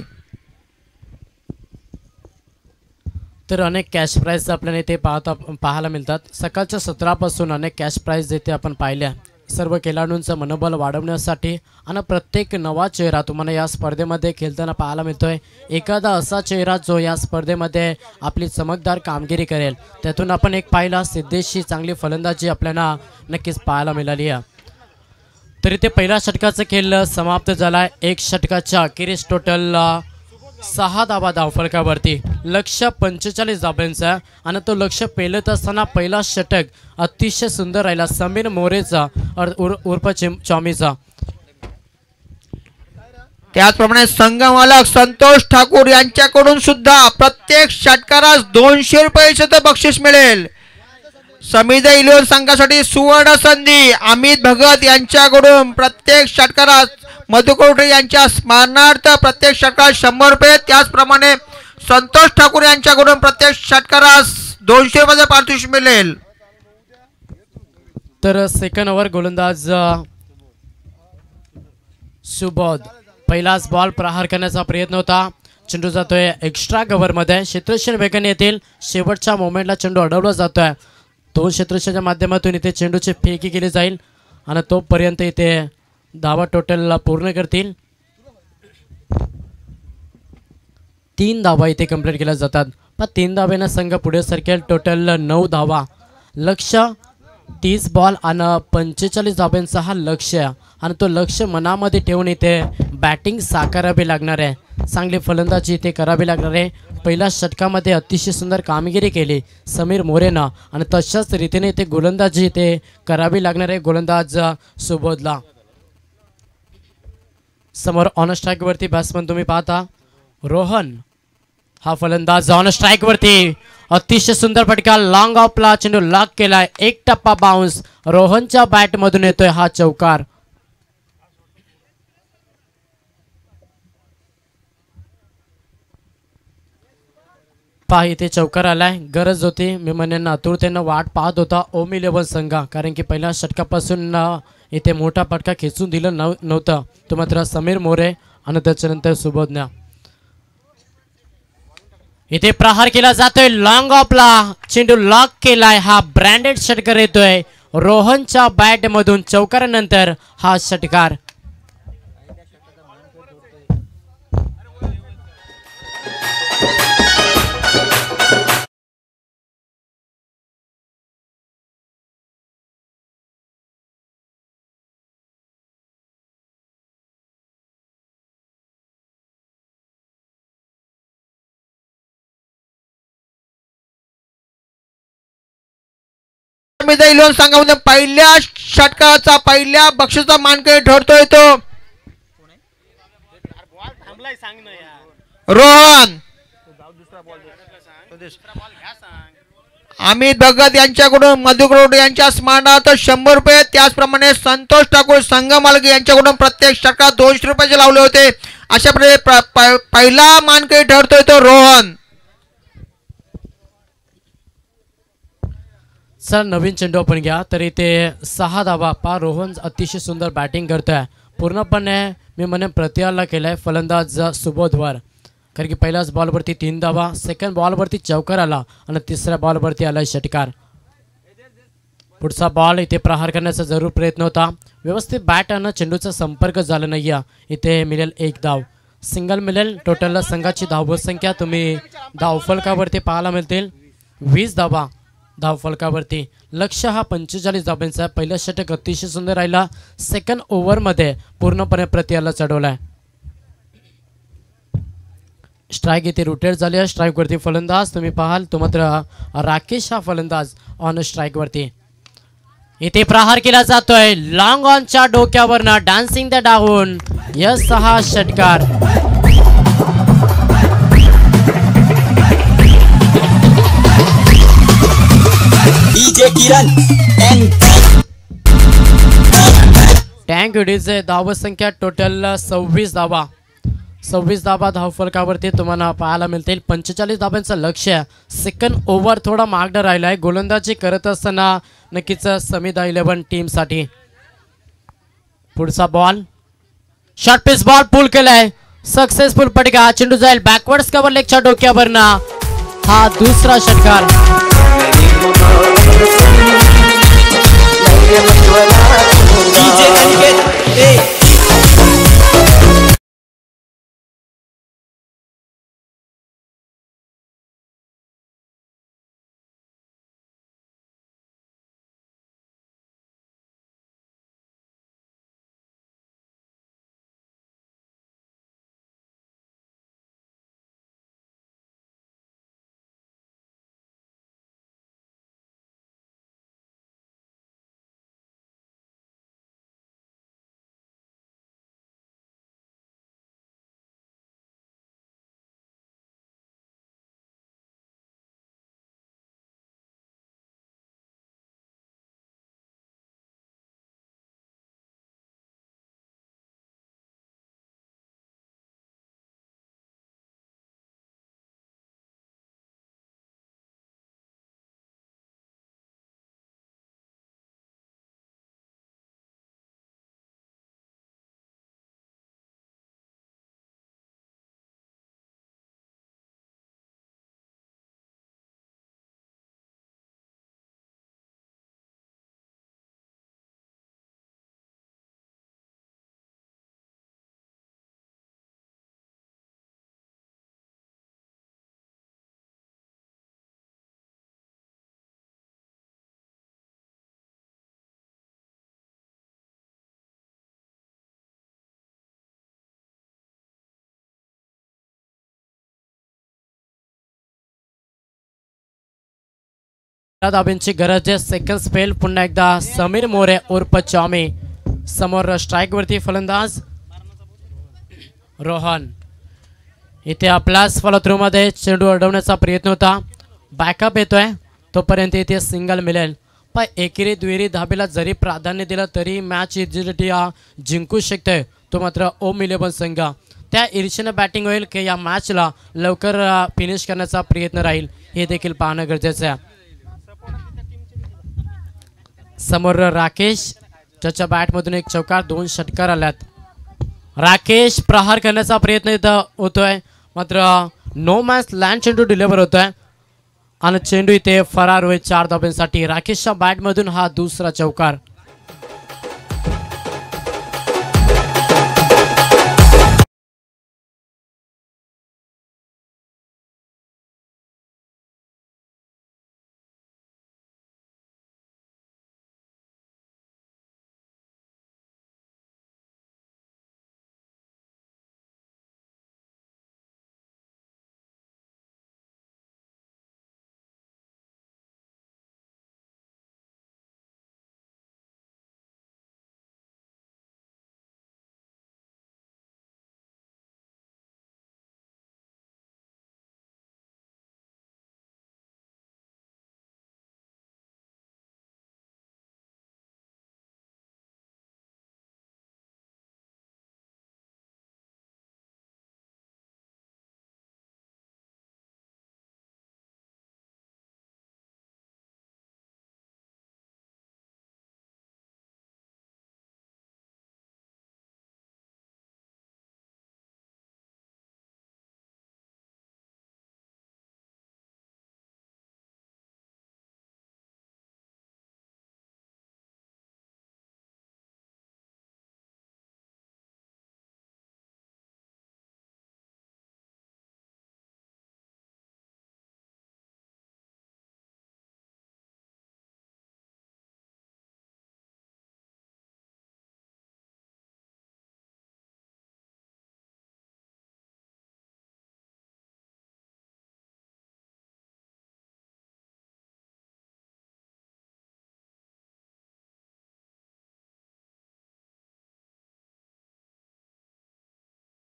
तर अनेक कॅश प्राईज आपल्याला इथे पाहायला मिळतात. सकाळच्या सत्रापासून अनेक कॅश प्राईज इथे आपण पाहिल्या. सर्व खेळाडूंचं मनोबल वाढवण्यासाठी आणि प्रत्येक नवा चेहरा तुम्हाला या स्पर्धेमध्ये खेळताना पाहायला मिळतोय. एखादा असा चेहरा जो या स्पर्धेमध्ये आपली चमकदार कामगिरी करेल. त्यातून आपण एक पाहिला सिद्धेशची चांगली फलंदाजी आपल्याला नक्कीच पाहायला मिळाली आहे. तरी ते पहिल्या षटकाचा खेळ समाप्त झाला आहे. एक षटकाच्या अखेरीस टोटल 6 धावा धावफलकावरती. लक्ष्य 45 धाब्यांचा आणि तो लक्ष्य पेलत असताना पहिला षटक अतिशय सुंदर राहिला समीर मोरेचा उर्फ चॉमीचा. त्याचप्रमाणे संघमालक संतोष ठाकूर यांच्याकडून सुद्धा प्रत्येक षटकारास 200 रुपयाचे तर बक्षीस मिळेल. समिधा इलेव्हन संघासाठी सुवर्ण संधी. अमित भगत यांच्याकडून प्रत्येक षटकारास मधुकर यांच्या स्मरणार्थ प्रत्येक षटकारास 100 रुपये. त्याचप्रमाणे संतोष ठाकूर यांच्याकडून प्रत्येक षटकारास 200 रुपयाचे पारितोषिक मिळेल. तर सेकंड ओव्हर गोलंदाज सुबोध. पहिलाच बॉल प्रहार करण्याचा प्रयत्न होता. चेंडू जातोय एक्स्ट्रा कव्हरमध्ये. क्षेत्ररक्षण वेगन येतील. शेवटच्या मोमेंटला चेंडू अडवला जातोय. 2 क्षेत्ररक्षणाच्या माध्यमातून इथे चेंडूची फेकी केली जाईल आणि तोपर्यंत इथे धावा टोटल पूर्ण करतील. 3 धावा इथे कंप्लीट केल्या जातात. पण 3 धाब्यानं संघ पुढे सरकेल. टोटल 9 धावा. लक्ष्य 30 बॉल आणि 45 धाब्यांचा हा लक्ष्य आणि तो लक्ष्य मनामध्ये ठेवून इथे बॅटिंग साकारावी लागणार आहे. चांगली फलंदाजी इथे करावी लागणार आहे. पहिल्या षटकामध्ये अतिशय सुंदर कामगिरी केली समीर मोरेनं आणि तशाच रीतीने इथे गोलंदाजी इथे करावी लागणार आहे गोलंदाज सुबोधला. समोर ऑन स्ट्राईक वरती बॅट्समन तुम्ही पाहता रोहन. हा फलंदाज ऑन स्ट्राईक वरती. अतिशय सुंदर फटका. लॉंग ऑफला चेंडू लॉक केलाय. एक टप्पा बाउन्स. रोहनच्या बॅट मधून येतोय हा चौकार. पहा इथे चौकार आलाय. गरज होती. मी म्हणेन आतुरतेनं वाट पाहत होता ओम इलेव्हन संघ. कारण की पहिल्या षटकापासून इथे मोठा फटका खेचून दिलं नव्हतं. तो मात्र समीर मोरे आणि त्याच्यानंतर सुबोधनं. इथे प्रहार केला जातोय. लॉंग ऑफला चेंडू लॉक केलाय. हा ब्रँडेड षटकार येतोय रोहनच्या बॅट मधून. चौकारानंतर हा षटकार. समिधा इलेव्हन संघामध्ये पहिल्या षटकाचा पहिल्या बक्षिसाचा मानकरी ठरतोय तो रोहन. अमित भगत यांच्याकडून मधुकर यांच्या स्मरणार्थ 100 रुपये. त्याचप्रमाणे संतोष ठाकूर संघमालक यांच्याकडून प्रत्येक षटकात 200 रुपयाचे लावले होते. अशा प्रकारे पहिला मानकरी ठरतोय तो रोहन. सर नवीन चेंडू आपण घ्या. तर इथे 6 धावा. रोहन अतिशय सुंदर बॅटिंग करतोय. पूर्णपणे मी म्हणेन प्रत्याला केलाय फलंदाज सुबोधवर. कारण की पहिल्याच बॉलवरती 3 धावा. सेकंड बॉलवरती चौकार आला आणि तिसऱ्या बॉलवरती आला षटकार. पुढचा बॉल इथे प्रहार करण्याचा जरूर प्रयत्न होता. व्यवस्थित बॅट आणि चेंडूचा संपर्क झाला नाही. इथे मिळेल 1 धाव. सिंगल मिळेल. टोटल संघाची धावसंख्या तुम्ही धावफलकावरती पाहायला मिळतील 20 धावा धावफलकावरती. लक्ष्य हा 45 धाब्यांचा. पहिलं षटक अतिशय सुंदर राहिला. सेकंड ओव्हरमध्ये पूर्णपणे प्रत्याला चढवलाय. स्ट्राईक इथे रोटेट झाली आहे. स्ट्राईकवरती फलंदाज तुम्ही पाहाल तो मात्र राकेश हा फलंदाज ऑन स्ट्राईकवरती. इथे प्रहार केला जातोय. लॉंग ऑनच्या डोक्यावरनं डान्सिंग द डाऊन. यस हा षटकार. टँक डीजे धावसंख्या टोटल 26 धावा. 26 धावा धावफलकावरती तुम्हाला पाहायला मिळतील. 45 धाब्यांचं लक्ष्य. सेकंड ओव्हर थोडा मागडं राहिला आहे. गोलंदाजी करत असताना नक्कीच समिधा इलेव्हन टीमसाठी. पुढचा बॉल शॉर्ट पिच बॉल पुल केलाय. सक्सेसफुल फटका. चेंडू जाईल बॅकवर्ड्स कव्हर लेगच्या डोक्यावरनं. हा दुसरा षटकार. धाब्यांची गरज आहे. सेकंड स्पेल पुन्हा एकदा समीर मोरे उर्फ चामी समोर स्ट्राइक वरती फलंदाज रोहन. इथे आपल्याच फॉलो थ्रू मध्ये चेंडू अडवण्याचा प्रयत्न होता. बॅकअप येतोय तोपर्यंत इथे सिंगल मिळेल. पण एकेरी दुहेरी धाबेला जरी प्राधान्य दिलं तरी मॅच इजिलिटी हा जिंकू शकतोय तो मात्र ओम 11 संघ. त्या ईर्षेनं बॅटिंग होईल की या मॅचला लवकर फिनिश करण्याचा प्रयत्न राहील हे देखील पाहणं गरजेचं आहे. समोर राकेश त्याच्या बॅटमधून एक चौकार 2 षटकार आल्यात. राकेश प्रहार करण्याचा प्रयत्न इथं होतोय मात्र नो मॅच लँड चेंडू डिलिव्हर होतोय आणि चेंडू इथे फरार होईल 4 धाब्यांसाठी. राकेशच्या बॅटमधून हा दुसरा चौकार.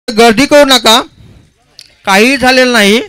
गर्दी करू नका, काही झालेलं नाही.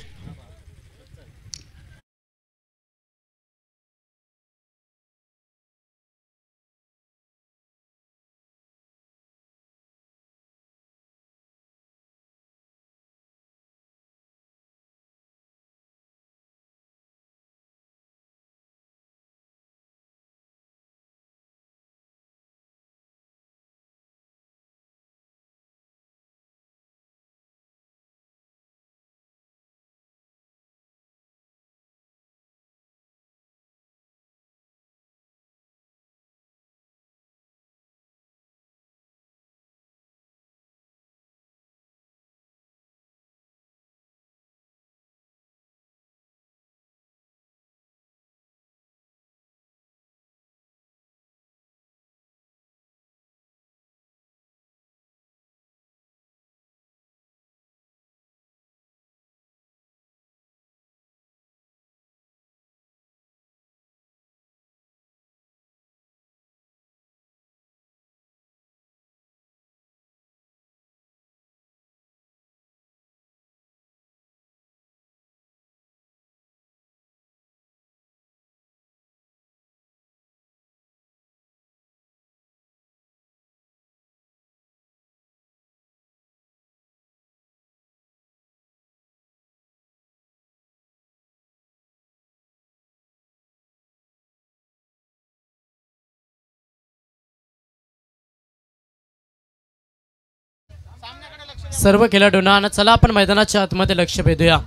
सर्व खेळाडूंना आणि चला आपण मैदानाच्या आतमध्ये लक्ष भेदूया.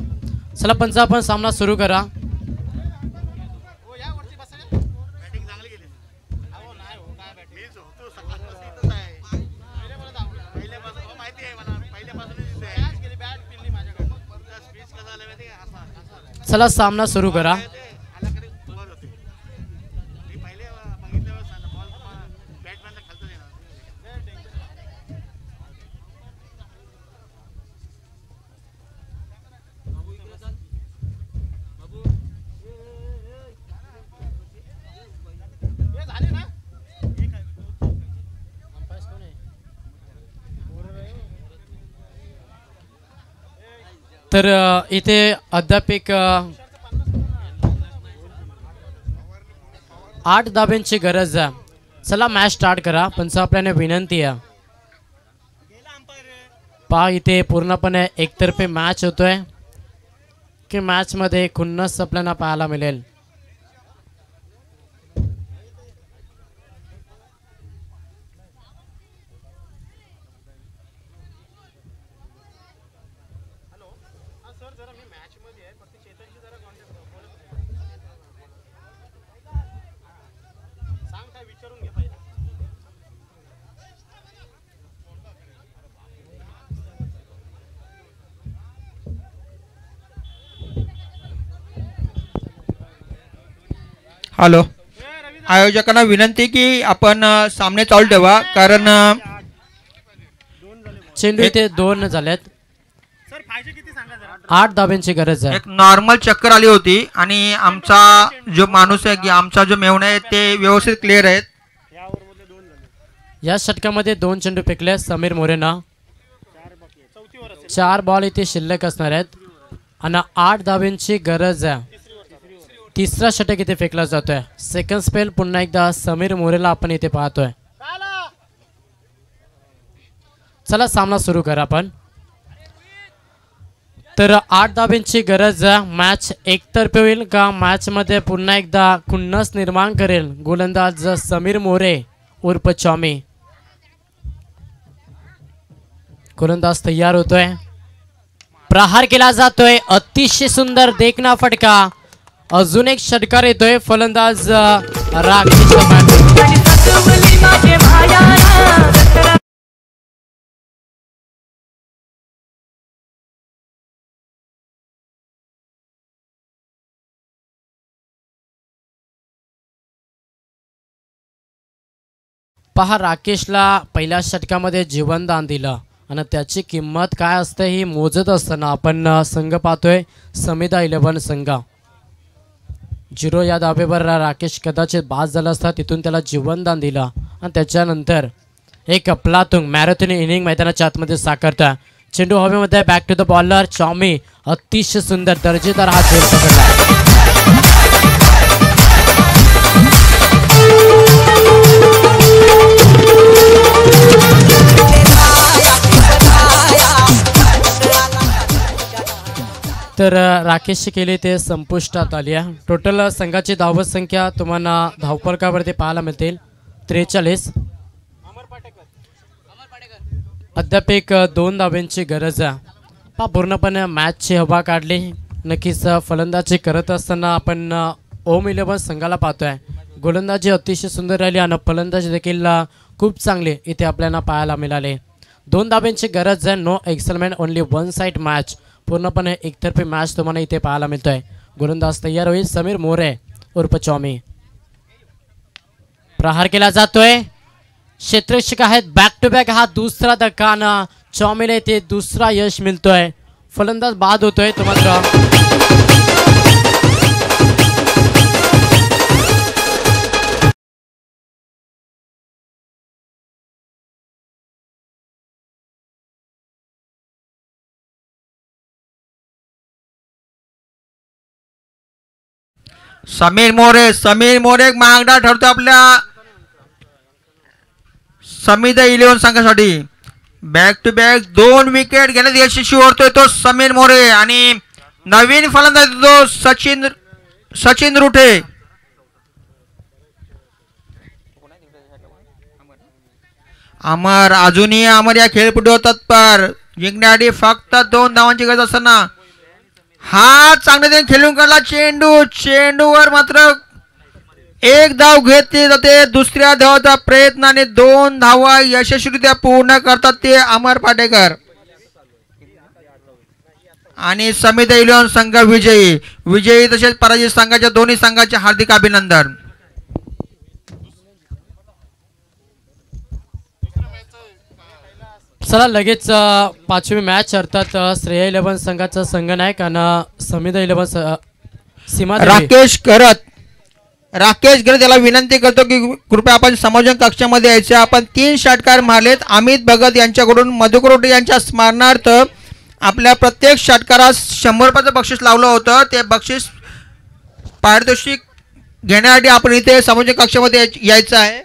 चला पंच आपण सामना सुरू करा. चला सामना सुरू करा. तर इथे अद्याप एक 8 धाब्यांची गरज आहे. चला मॅच स्टार्ट करा. पंच आपल्याने विनंती आहे. पहा इथे पूर्णपणे एकतर्फे मॅच होतोय की मॅच मध्ये खुन्नस आपल्याला पाहायला मिळेल. हॅलो, आयोजकांना विनंती की आपण सामने चालू ठेवा, कारण चेंडू इथे 2 झालेत. 8 धाब्यांची गरज आहे. एक नॉर्मल चक्कर आली होती आणि आमचा जो माणूस आहे की आमचा जो मेवणा आहे ते व्यवस्थित क्लिअर आहेत. या षटकामध्ये 2 चेंडू फेकले समीर मोरेना. 4 बॉल इथे शिल्लक असणार आहेत आणि 8 धाब्यांची गरज आहे. तिसरा षटक इथे फेकला जातोय. सेकंड स्पेल पुन्हा एकदा समीर मोरेला आपण इथे पाहतोय. चला सामना सुरू करा आपण. तर 8 धाब्यांची गरज आहे. मॅच एकतर्फे होईल का मॅच मध्ये पुन्हा एकदा खुन्नस निर्माण करेल गोलंदाज समीर मोरे उर्फ चॉमी. गोलंदाज तयार होतोय. प्रहार केला जातोय. अतिशय सुंदर देखना फटका. अजून एक षटकार येतोय. फलंदाज राकेश. पहा राकेशला पहिल्या षटकामध्ये जीवनदान दिलं आणि त्याची किंमत काय असते ही मोजत असताना आपण संघ पाहतोय समिधा 11 संघ. 0 या धाब्यावर राकेश कदाचित बाद झाला असता. तिथून त्याला जीवनदान दिलं आणि त्याच्यानंतर एक अफलातून मॅरेथॉन इनिंग मैदानाच्या आतमध्ये साकारता. चेंडू हवेमध्ये बॅक टू द बॉलर चॉमी. अतिशय सुंदर दर्जेदार हा झेल पकडला. तर राकेशची केली ते संपुष्टात आली आहे. टोटल संघाची धावत संख्या तुम्हाला धावफलकावरती पाहायला मिळतील 43. अद्याप एक 2 धाब्यांची गरज आहे. पहा पूर्णपणे मॅचची हवा काढली. नक्कीच फलंदाजी करत असताना आपण ओम 11 संघाला पाहतोय. गोलंदाजी अतिशय सुंदर राहिली आणि फलंदाजी देखील खूप चांगली इथे आपल्याला पाहायला मिळाले. 2 धाब्यांची गरज आहे. No excitement only 1 side match. पूर्णपणे एकतर्फी मॅच तुम्हाला इथे पाहायला मिळतोय. गोलंदाज तयार होईल समीर मोरे उर्फ चॉमी. प्रहार केला जातोय. क्षेत्ररक्षक आहेत बॅक टू बॅक. हा दुसरा धक्का आणि चॉमीला इथे दुसरा यश मिळतोय. फलंदाज बाद होतोय. तो मात्र समीर मोरे मागणा ठरतो आपल्या समिधा 11 संघासाठी. बॅक टू बॅक 2 विकेट घेण्यात यशस्वी होतोय तो समीर मोरे. आणि नवीन फलंदाज तो सचिन रुठे. अमर अजूनही अमर या खेळपट्टीवर तत्पर. जिंकण्यासाठी फक्त 2 धावांची गरज असताना हा चांगल्या खेळून काढला चेंडूवर मात्र 1 धाव घेतली जाते. दुसऱ्या धावाचा प्रयत्न आणि 2 धावा यशस्वीरित्या पूर्ण करतात ते अमर पाटेकर आणि समिती इलेव्हन संघ विजयी तसेच पराजित संघाच्या दोन्ही संघाचे हार्दिक अभिनंदन. चला लगेच पाचवी मॅच अर्थात श्रेया 11 संघाचा संघनायक आणि समिधा 11 सीमा राकेश गरत याला विनंती करतो की कृपया आपण समायोजन कक्षामध्ये यायचे. आपण 3 षटकार मारलेत. अमित भगत यांच्याकडून मधुकर रोटे यांच्या स्मरणार्थ आपल्या प्रत्येक षटकारास 100 रुपयाचं बक्षीस लावलं होतं. ते बक्षीस पारितोषिक घेण्यासाठी आपण इथे समायोजन कक्षामध्ये यायचं आहे.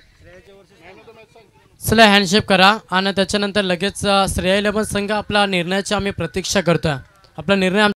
चला हँडशेक करा आणि त्याच्यानंतर लगेच श्रेया 11 संघ आपला निर्णयाची आम्ही प्रतीक्षा करतोय. आपला निर्णय